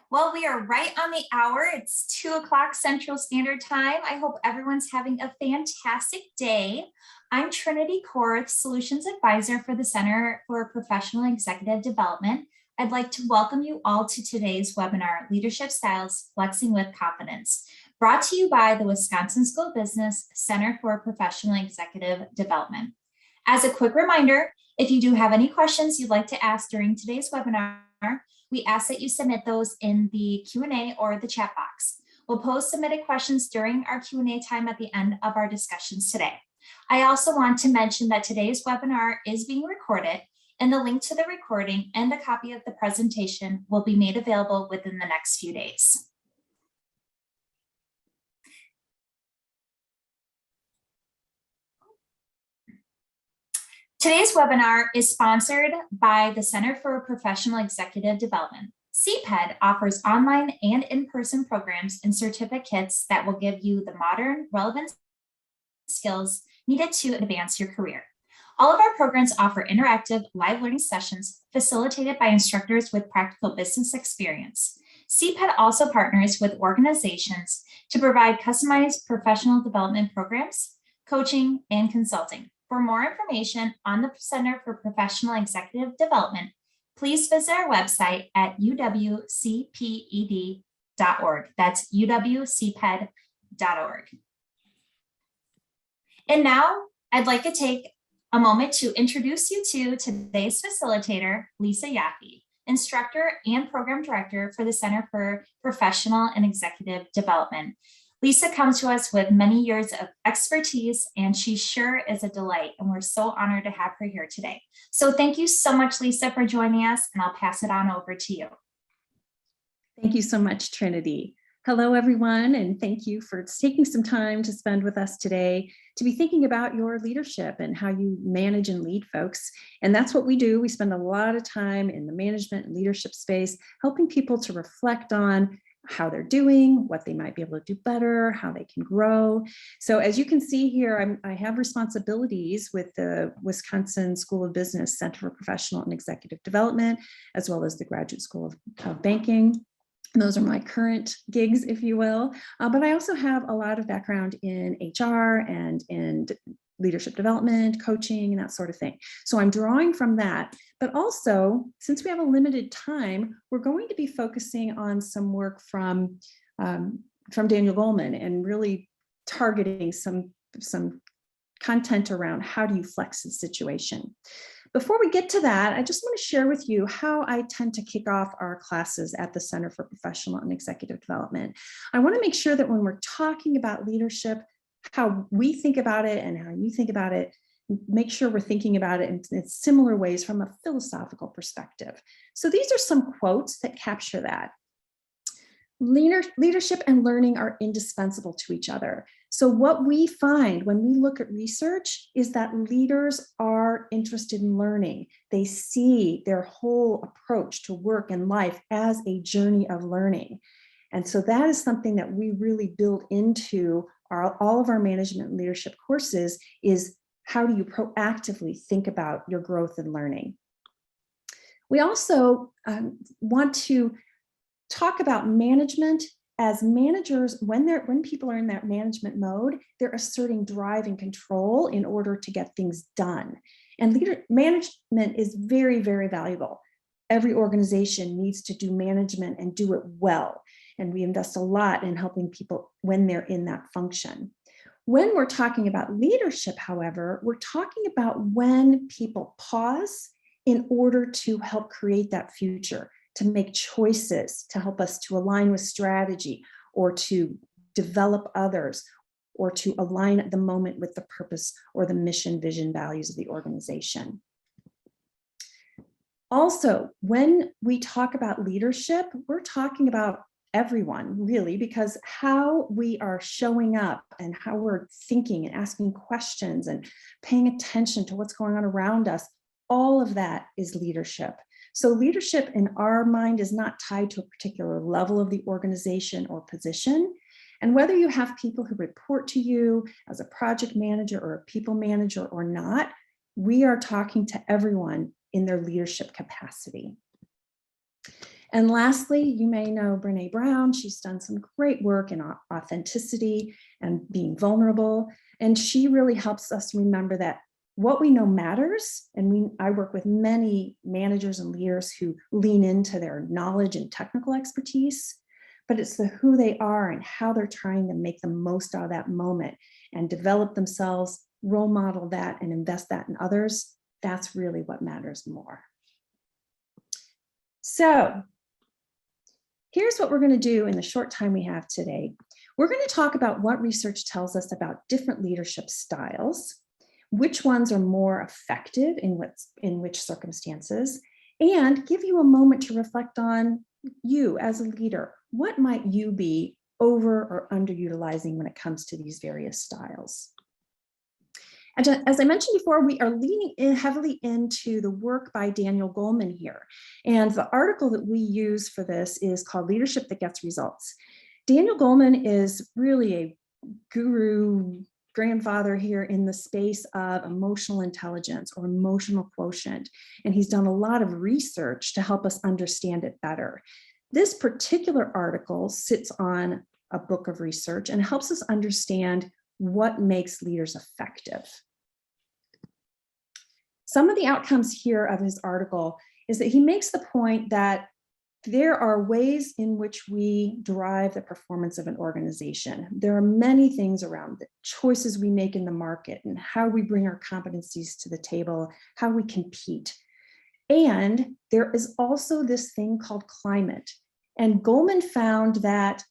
Well, we are right on the hour. It's 2 o'clock Central Standard Time. I hope everyone's having a fantastic day. I'm Trinity Korth, Solutions Advisor for the Center for Professional Executive Development. I'd like to welcome you all to today's webinar, Leadership Styles, Flexing with Confidence, brought to you by the Wisconsin School of Business Center for Professional Executive Development. As a quick reminder, if you do have any questions you'd like to ask during today's webinar, we ask that you submit those in the Q&A or the chat box. We'll post submitted questions during our Q&A time at the end of our discussions today. I also want to mention that today's webinar is being recorded, and the link to the recording and a copy of the presentation will be made available within the next few days. Today's webinar is sponsored by the Center for Professional Executive Development. CPED offers online and in-person programs and certificates that will give you the modern, relevant skills needed to advance your career. All of our programs offer interactive live learning sessions facilitated by instructors with practical business experience. CPED also partners with organizations to provide customized professional development programs, coaching, and consulting. For more information on the Center for Professional Executive Development, please visit our website at uwcped.org. That's uwcped.org. And now I'd like to take a moment to introduce you to today's facilitator, Lisa Yaffe, instructor and program director for the Center for Professional and Executive Development. Lisa comes to us with many years of expertise, and she sure is a delight, and we're so honored to have her here today. So thank you so much, Lisa, for joining us, and I'll pass it on over to you. Thank you so much, Trinity. Hello, everyone, and thank you for taking some time to spend with us today to be thinking about your leadership and how you manage and lead folks. And that's what we do. We spend a lot of time in the management and leadership space, helping people to reflect on how they're doing, what they might be able to do better, how they can grow. So as you can see here, I have responsibilities with the Wisconsin School of Business Center for Professional and Executive Development, as well as the Graduate School of Banking. And those are my current gigs, if you will. But I also have a lot of background in HR and in leadership development, coaching, and that sort of thing. So I'm drawing from that. But also, since we have a limited time, we're going to be focusing on some work from Daniel Goleman and really targeting some content around how do you flex the situation. Before we get to that, I just want to share with you how I tend to kick off our classes at the Center for Professional and Executive Development. I want to make sure that when we're talking about leadership, how we think about it and how you think about it, make sure we're thinking about it in similar ways from a philosophical perspective. So these are some quotes that capture that. Leadership and learning are indispensable to each other. So what we find when we look at research is that leaders are interested in learning. They see their whole approach to work and life as a journey of learning. And so that is something that we really build into all of our management and leadership courses, is how do you proactively think about your growth and learning. We also want to talk about management as managers. When people are in that management mode, they're asserting drive and control in order to get things done. And management is very, very valuable. Every organization needs to do management and do it well. And we invest a lot in helping people when they're in that function. When we're talking about leadership, however, we're talking about when people pause in order to help create that future, to make choices, to help us to align with strategy, or to develop others, or to align at the moment with the purpose or the mission, vision, values of the organization. Also, when we talk about leadership, we're talking about everyone, really, because how we are showing up and how we're thinking and asking questions and paying attention to what's going on around us, all of that is leadership. So leadership in our mind is not tied to a particular level of the organization or position. And whether you have people who report to you as a project manager or a people manager or not, we are talking to everyone in their leadership capacity. And lastly, you may know Brene Brown. She's done some great work in authenticity and being vulnerable. And she really helps us remember that what we know matters. And I work with many managers and leaders who lean into their knowledge and technical expertise, but it's the who they are and how they're trying to make the most out of that moment and develop themselves, role model that, and invest that in others. That's really what matters more. So here's what we're going to do in the short time we have today. We're going to talk about what research tells us about different leadership styles, which ones are more effective in which circumstances, and give you a moment to reflect on you as a leader. What might you be over or underutilizing when it comes to these various styles? And as I mentioned before, we are leaning in heavily into the work by Daniel Goleman here. And the article that we use for this is called Leadership That Gets Results. Daniel Goleman is really a guru, grandfather here in the space of emotional intelligence or emotional quotient. And he's done a lot of research to help us understand it better. This particular article sits on a book of research and helps us understand what makes leaders effective. Some of the outcomes here of his article is that he makes the point that there are ways in which we drive the performance of an organization. There are many things around the choices we make in the market and how we bring our competencies to the table, how we compete. And there is also this thing called climate. And Goleman found that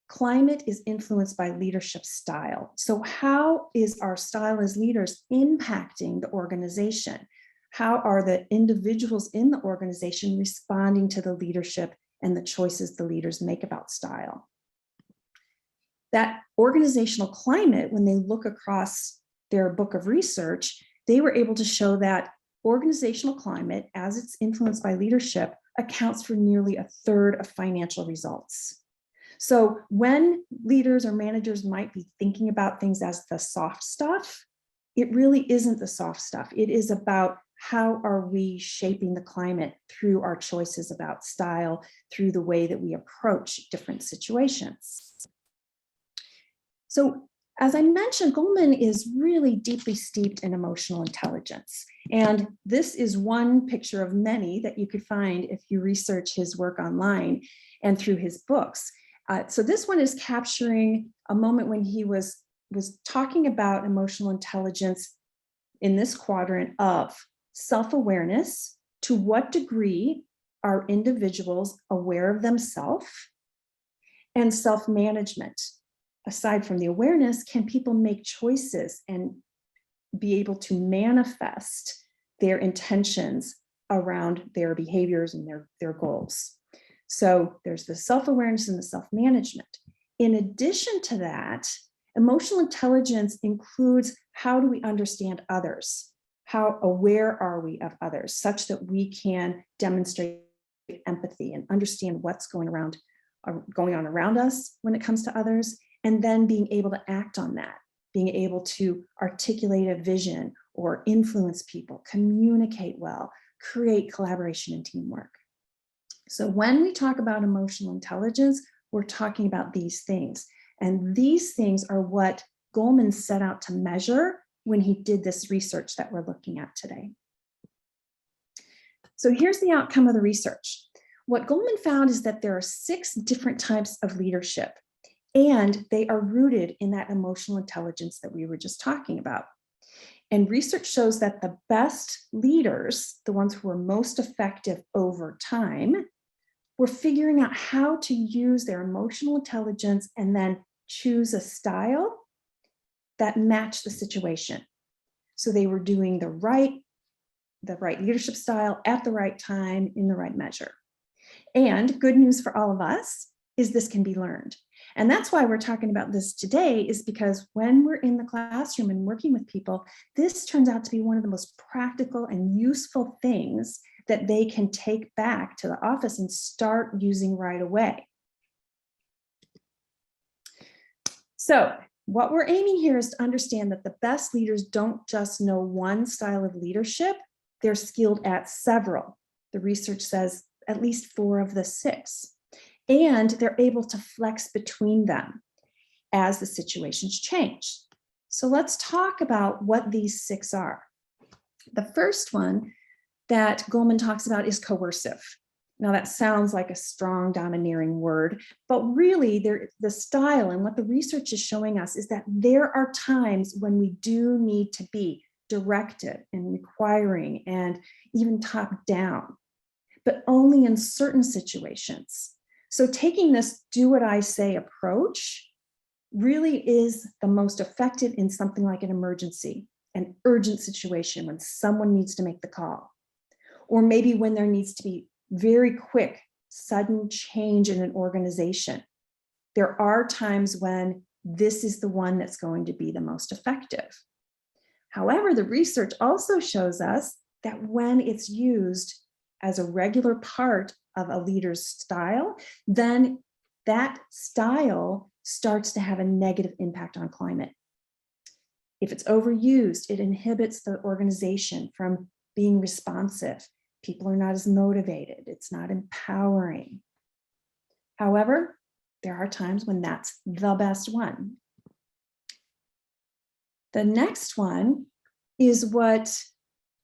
climate is influenced by leadership style. So how is our style as leaders impacting the organization? How are the individuals in the organization responding to the leadership and the choices the leaders make about style? That organizational climate, when they look across their book of research, they were able to show that organizational climate, as it's influenced by leadership, accounts for nearly a third of financial results. So when leaders or managers might be thinking about things as the soft stuff, it really isn't the soft stuff. It is about how are we shaping the climate through our choices about style, through the way that we approach different situations. So as I mentioned, Goleman is really deeply steeped in emotional intelligence. And this is one picture of many that you could find if you research his work online and through his books. So this one is capturing a moment when he was talking about emotional intelligence in this quadrant of self-awareness. To what degree are individuals aware of themselves? And self-management. Aside from the awareness, can people make choices and be able to manifest their intentions around their behaviors and their goals? So there's the self-awareness and the self-management. In addition to that, emotional intelligence includes how do we understand others? How aware are we of others such that we can demonstrate empathy and understand what's going on around us when it comes to others, and then being able to act on that, being able to articulate a vision or influence people, communicate well, create collaboration and teamwork. So when we talk about emotional intelligence, we're talking about these things. And these things are what Goleman set out to measure when he did this research that we're looking at today. So here's the outcome of the research. What Goleman found is that there are 6 different types of leadership, and they are rooted in that emotional intelligence that we were just talking about. And research shows that the best leaders, the ones who are most effective over time, were figuring out how to use their emotional intelligence and then choose a style that matched the situation. So they were doing the right leadership style at the right time in the right measure. And good news for all of us is this can be learned. And that's why we're talking about this today, is because when we're in the classroom and working with people, this turns out to be one of the most practical and useful things that they can take back to the office and start using right away. So what we're aiming here is to understand that the best leaders don't just know one style of leadership, they're skilled at several. The research says at least 4 of the 6. And they're able to flex between them as the situations change. So let's talk about what these 6 are. The first one that Goleman talks about is coercive. Now that sounds like a strong, domineering word, but really the style and what the research is showing us is that there are times when we do need to be directive and requiring and even top down, but only in certain situations. So taking this do what I say approach really is the most effective in something like an emergency, an urgent situation when someone needs to make the call, or maybe when there needs to be very quick, sudden change in an organization. There are times when this is the one that's going to be the most effective. However, the research also shows us that when it's used as a regular part of a leader's style, then that style starts to have a negative impact on climate. If it's overused, it inhibits the organization from being responsive. People are not as motivated. It's not empowering. However, there are times when that's the best one. The next one is what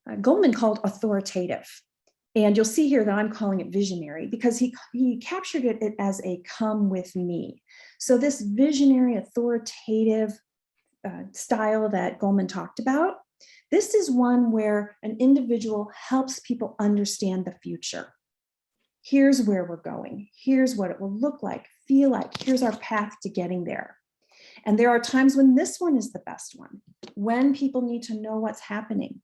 Goleman called authoritative. And you'll see here that I'm calling it visionary because he captured it as a come with me. So this visionary, authoritative style that Goleman talked about, this is one where an individual helps people understand the future. Here's where we're going. Here's what it will look like, feel like. Here's our path to getting there. And there are times when this one is the best one, when people need to know what's happening,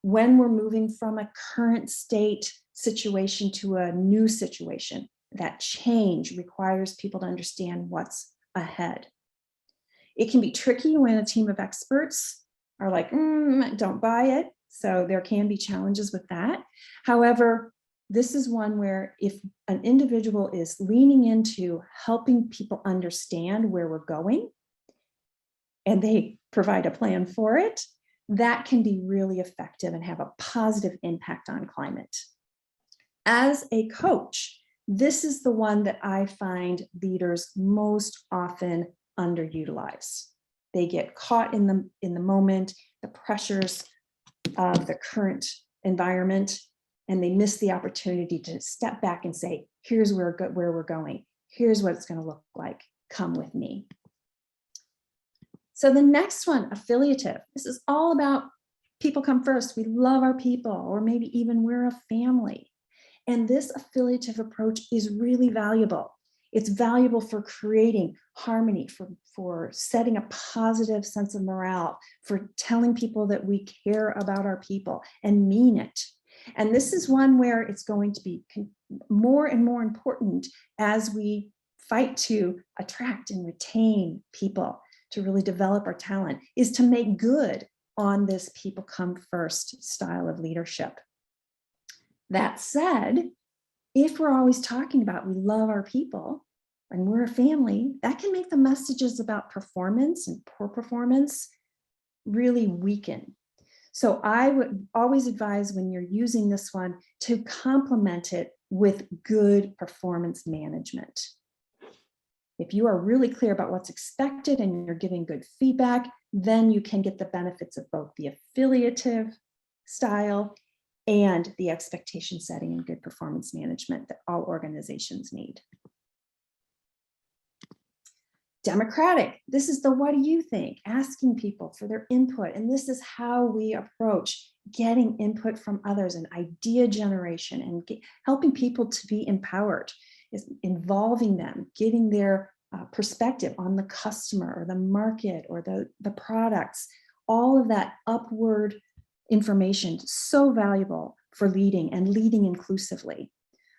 when we're moving from a current state situation to a new situation. That change requires people to understand what's ahead. It can be tricky when a team of experts are like, don't buy it. So there can be challenges with that. However, this is one where if an individual is leaning into helping people understand where we're going, and they provide a plan for it, that can be really effective and have a positive impact on climate. As a coach, this is the one that I find leaders most often underutilize. They get caught in the moment, the pressures of the current environment, and they miss the opportunity to step back and say, here's where we're going. Here's what it's going to look like. Come with me. So the next one, affiliative. This is all about people come first. We love our people, or maybe even we're a family. And this affiliative approach is really valuable. It's valuable for creating harmony, for setting a positive sense of morale, for telling people that we care about our people and mean it. And this is one where it's going to be more and more important as we fight to attract and retain people, to really develop our talent, is to make good on this people come first style of leadership. That said, if we're always talking about we love our people and we're a family, that can make the messages about performance and poor performance really weaken. So I would always advise when you're using this one to complement it with good performance management. If you are really clear about what's expected and you're giving good feedback, then you can get the benefits of both the affiliative style and the expectation setting and good performance management that all organizations need. Democratic, this is the what do you think? Asking people for their input. And this is how we approach getting input from others and idea generation and helping people to be empowered, is involving them, getting their perspective on the customer or the market or the products. All of that upward information, so valuable for leading and leading inclusively.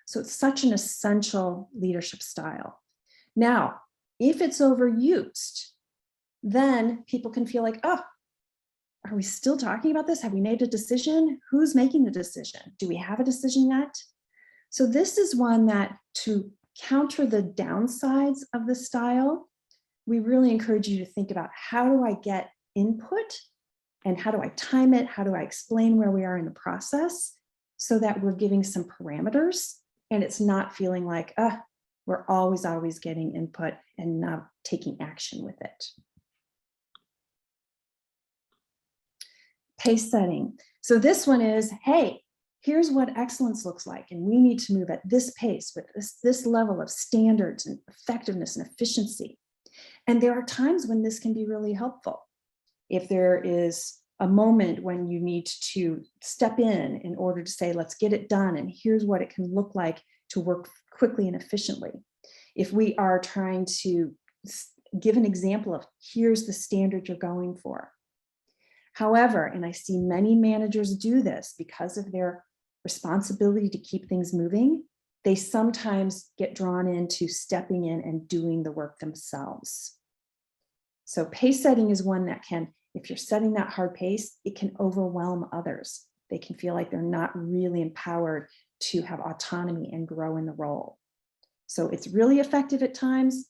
So it's such an essential leadership style. Now, if it's overused, then people can feel like, oh, are we still talking about this? Have we made a decision? Who's making the decision? Do we have a decision yet? So this is one that, to counter the downsides of the style, we really encourage you to think about, how do I get input and how do I time it? How do I explain where we are in the process so that we're giving some parameters and it's not feeling like, we're always getting input and not taking action with it. Pace setting. So this one is, hey, here's what excellence looks like, and we need to move at this pace with this level of standards and effectiveness and efficiency. And there are times when this can be really helpful. If there is a moment when you need to step in order to say, let's get it done, and here's what it can look like to work quickly and efficiently. If we are trying to give an example of, here's the standard you're going for. However, and I see many managers do this because of their responsibility to keep things moving, they sometimes get drawn into stepping in and doing the work themselves. So pace setting is one that can, if you're setting that hard pace, it can overwhelm others. They can feel like they're not really empowered to have autonomy and grow in the role. So it's really effective at times,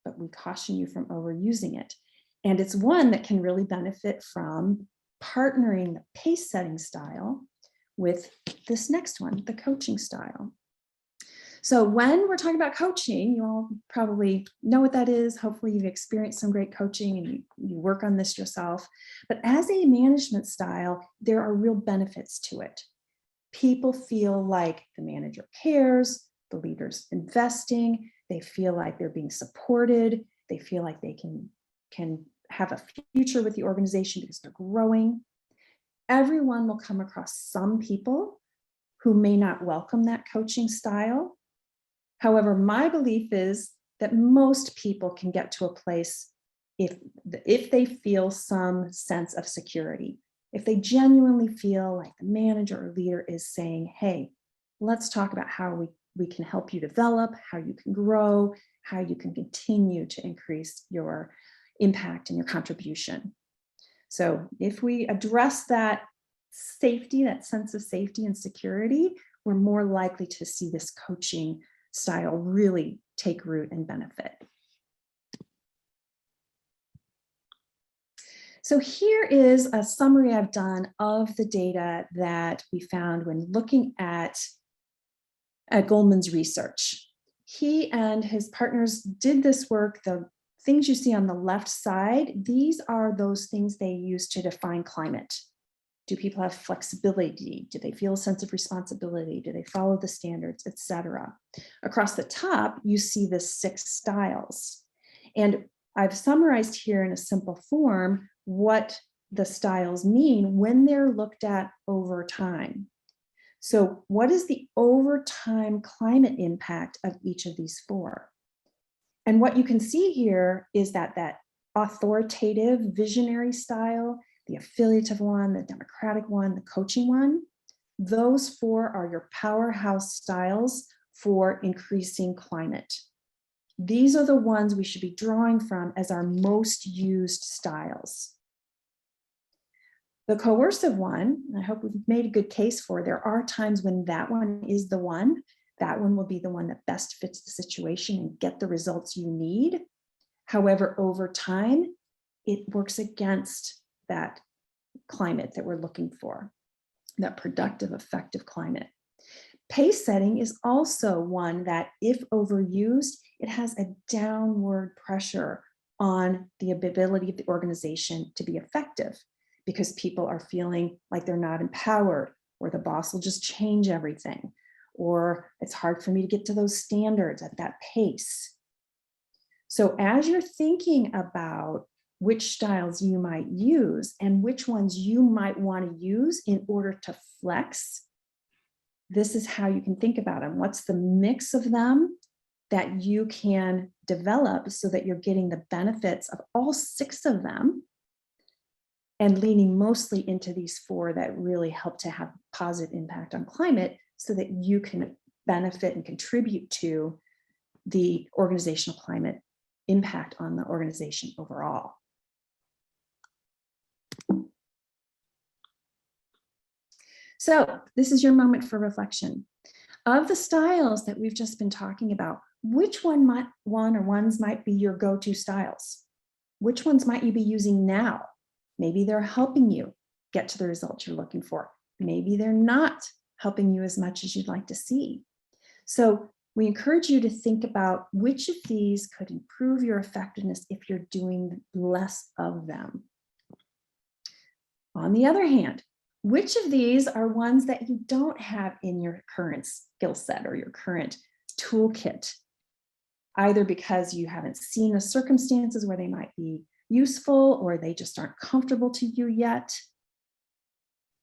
but we caution you from overusing it. And it's one that can really benefit from partnering the pace setting style with this next one, the coaching style. So when we're talking about coaching, you all probably know what that is. Hopefully you've experienced some great coaching and you work on this yourself. But as a management style, there are real benefits to it. People feel like the manager cares, the leader's investing, they feel like they're being supported, they feel like they can have a future with the organization because they're growing. Everyone will come across some people who may not welcome that coaching style. However, my belief is that most people can get to a place if they feel some sense of security, if they genuinely feel like the manager or leader is saying, hey, let's talk about how we can help you develop, how you can grow, how you can continue to increase your impact and your contribution. So if we address that safety, that sense of safety and security, we're more likely to see this coaching style really take root and benefit. So here is a summary I've done of the data that we found when looking at Goleman's research. He and his partners did this work. The things you see on the left side, these are those things they use to define climate. Do people have flexibility? Do they feel a sense of responsibility? Do they follow the standards, etc.? Across the top, you see the 6 styles. And I've summarized here in a simple form what the styles mean when they're looked at over time. So what is the over time climate impact of each of these 4? And what you can see here is that authoritative visionary style, the affiliative one, the democratic one, the coaching one, those 4 are your powerhouse styles for increasing climate. These are the ones we should be drawing from as our most used styles. The coercive one, I hope we've made a good case for, there are times when that one is the one. That one will be the one that best fits the situation and get the results you need. However, over time, it works against that climate that we're looking for, that productive, effective climate. Pace setting is also one that, if overused, it has a downward pressure on the ability of the organization to be effective, because people are feeling like they're not empowered, or the boss will just change everything, or it's hard for me to get to those standards at that pace. So as you're thinking about which styles you might use and which ones you might want to use in order to flex, this is how you can think about them. What's the mix of them that you can develop so that you're getting the benefits of all 6 of them, and leaning mostly into these 4 that really help to have positive impact on climate so that you can benefit and contribute to the organizational climate impact on the organization overall. So this is your moment for reflection. Of the styles that we've just been talking about, which one or ones might be your go-to styles? Which ones might you be using now? Maybe they're helping you get to the results you're looking for. Maybe they're not helping you as much as you'd like to see. So we encourage you to think about which of these could improve your effectiveness if you're doing less of them. On the other hand, which of these are ones that you don't have in your current skill set or your current toolkit, either because you haven't seen the circumstances where they might be useful or they just aren't comfortable to you yet?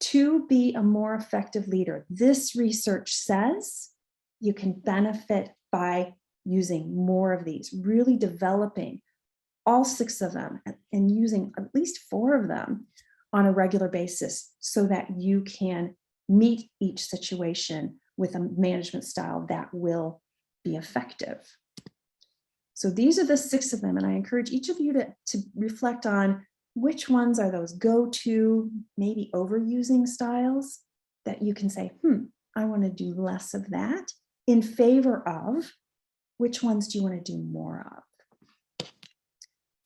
To be a more effective leader, this research says you can benefit by using more of these, really developing all 6 of them and using at least 4 of them on a regular basis so that you can meet each situation with a management style that will be effective. So these are the 6 of them, and I encourage each of you to reflect on which ones are those go-to, maybe overusing styles that you can say, I want to do less of that, in favor of which ones do you want to do more of.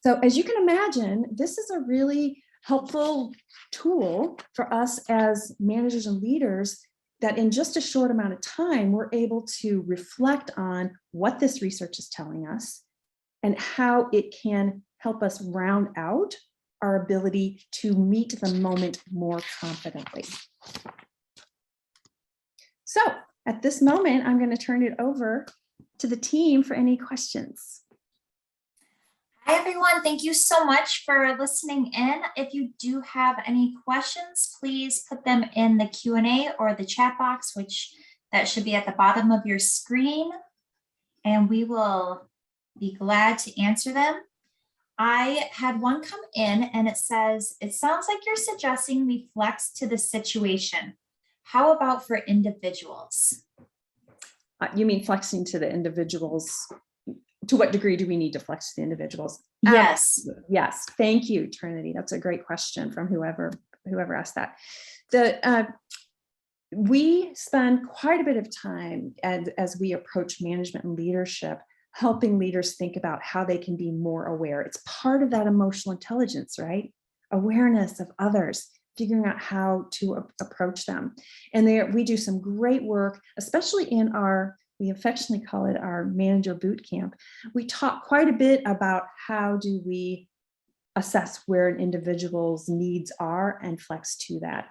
So as you can imagine, this is a really helpful tool for us as managers and leaders, that in just a short amount of time, we're able to reflect on what this research is telling us and how it can help us round out our ability to meet the moment more confidently. So at this moment, I'm going to turn it over to the team for any questions. Hi, everyone. Thank you so much for listening in. If you do have any questions, please put them in the Q&A or the chat box, which that should be at the bottom of your screen, and we will be glad to answer them. I had one come in and it says, it sounds like you're suggesting we flex to the situation. How about for individuals? You mean flexing to the individuals? To what degree do we need to flex to the individuals? Yes. Yes. Thank you, Trinity. That's a great question from whoever asked that. We spend quite a bit of time as we approach management and leadership, helping leaders think about how they can be more aware. It's part of that emotional intelligence, right? Awareness of others, figuring out how to approach them. And we do some great work, especially in we affectionately call it our manager boot camp. We talk quite a bit about how do we assess where an individual's needs are and flex to that.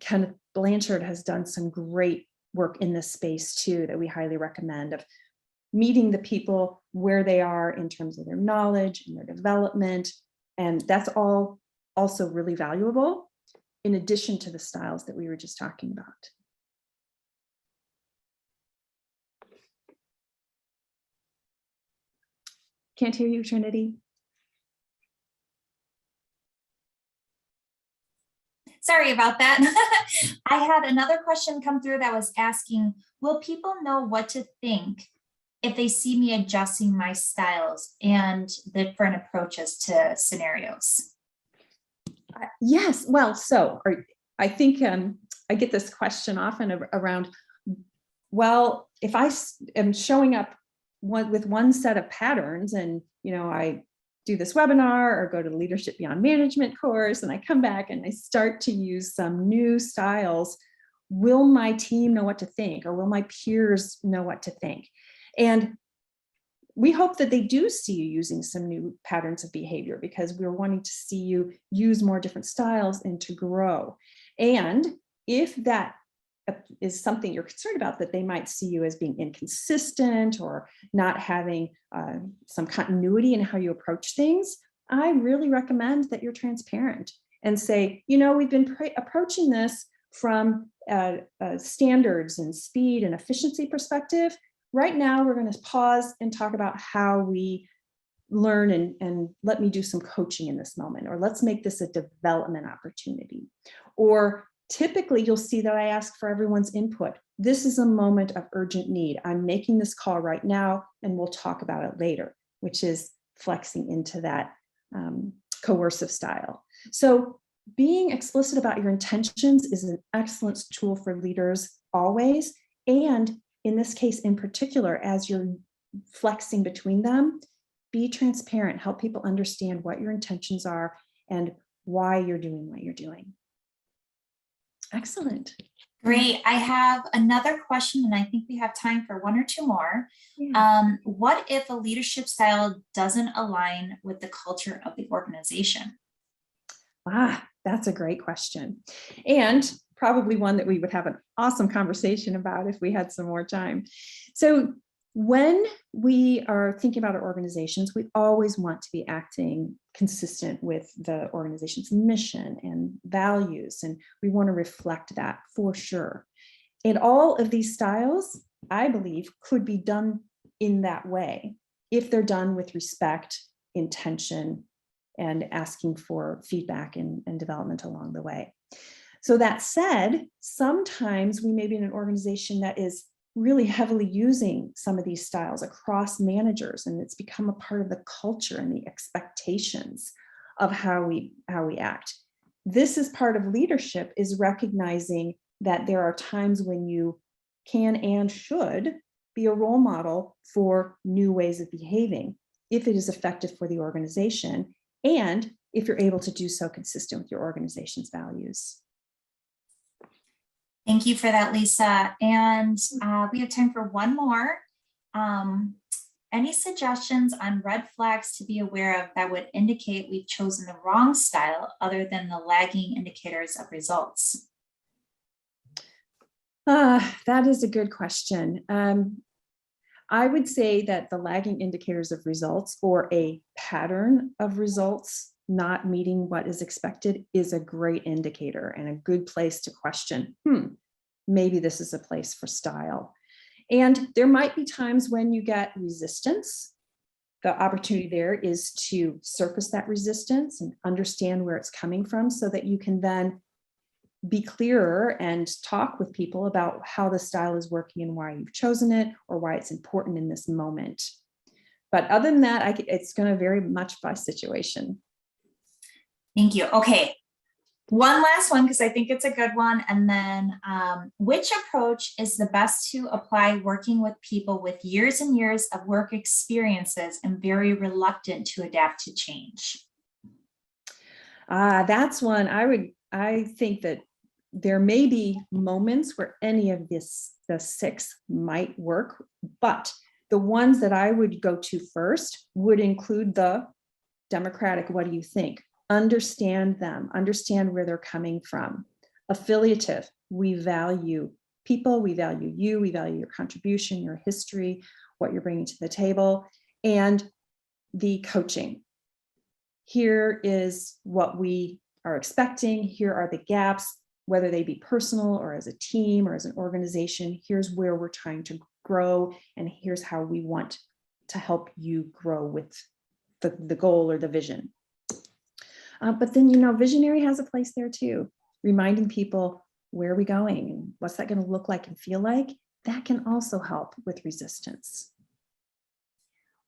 Kenneth Blanchard has done some great work in this space too, that we highly recommend, of meeting the people where they are in terms of their knowledge and their development. And that's all also really valuable in addition to the styles that we were just talking about. Can't hear you, Trinity. Sorry about that. I had another question come through that was asking, will people know what to think if they see me adjusting my styles and different approaches to scenarios? Yes, well, so I think I get this question often around, well, if I am showing up with one set of patterns and, I do this webinar or go to the Leadership Beyond Management course and I come back and I start to use some new styles, will my team know what to think, or will my peers know what to think? And we hope that they do see you using some new patterns of behavior, because we're wanting to see you use more different styles and to grow. And if that is something you're concerned about, that they might see you as being inconsistent or not having some continuity in how you approach things, I really recommend that you're transparent and say, we've been approaching this from standards and speed and efficiency perspective. Right now, we're going to pause and talk about how we learn, and let me do some coaching in this moment, or let's make this a development opportunity. Or typically, you'll see that I ask for everyone's input. This is a moment of urgent need. I'm making this call right now, and we'll talk about it later, which is flexing into that coercive style. So being explicit about your intentions is an excellent tool for leaders always. And in this case in particular, as you're flexing between them, be transparent, help people understand what your intentions are and why you're doing what you're doing. Excellent. Great. I have another question, and I think we have time for one or two more. Yeah. What if a leadership style doesn't align with the culture of the organization? That's a great question. And probably one that we would have an awesome conversation about if we had some more time. So, when we are thinking about our organizations, we always want to be acting consistent with the organization's mission and values, and we want to reflect that for sure. And all of these styles, I believe, could be done in that way if they're done with respect, intention, and asking for feedback and development along the way. So that said, sometimes we may be in an organization that is really heavily using some of these styles across managers, and it's become a part of the culture and the expectations of how we act. This is part of leadership, is recognizing that there are times when you can and should be a role model for new ways of behaving if it is effective for the organization, and if you're able to do so consistent with your organization's values. Thank you for that, Lisa. And we have time for one more. Any suggestions on red flags to be aware of that would indicate we've chosen the wrong style other than the lagging indicators of results? That is a good question. I would say that the lagging indicators of results, or a pattern of results not meeting what is expected, is a great indicator and a good place to question, maybe this is a place for style. And there might be times when you get resistance. The opportunity there is to surface that resistance and understand where it's coming from, so that you can then be clearer and talk with people about how the style is working and why you've chosen it, or why it's important in this moment. But other than that, it's going to vary much by situation. Thank you. Okay. One last one, because I think it's a good one. And then which approach is the best to apply working with people with years and years of work experiences and very reluctant to adapt to change? That's one I think that there may be moments where any of the 6 might work, but the ones that I would go to first would include the democratic, what do you think? Understand them, understand where they're coming from. Affiliative, we value people, we value you, we value your contribution, your history, what you're bringing to the table. And the coaching, here is what we are expecting, here are the gaps, whether they be personal or as a team or as an organization. Here's where we're trying to grow, and here's how we want to help you grow with the goal or the vision. But then, visionary has a place there too, reminding people, where are we going and what's that going to look like and feel like? That can also help with resistance.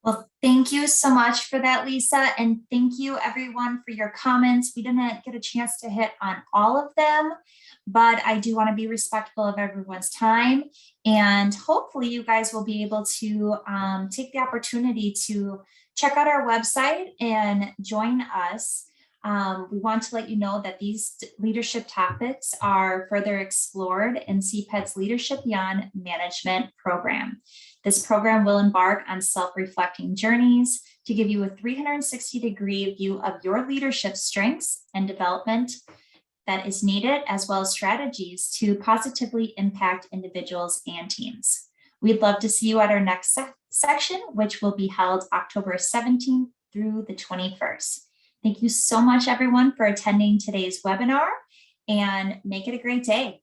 Well, thank you so much for that, Lisa. And thank you everyone for your comments. We didn't get a chance to hit on all of them, but I do want to be respectful of everyone's time. And hopefully you guys will be able to take the opportunity to check out our website and join us. We want to let you know that these leadership topics are further explored in CPED's Leadership Beyond Management program. This program will embark on self-reflecting journeys to give you a 360-degree view of your leadership strengths and development that is needed, as well as strategies to positively impact individuals and teams. We'd love to see you at our next section, which will be held October 17th through the 21st. Thank you so much, everyone, for attending today's webinar, and make it a great day.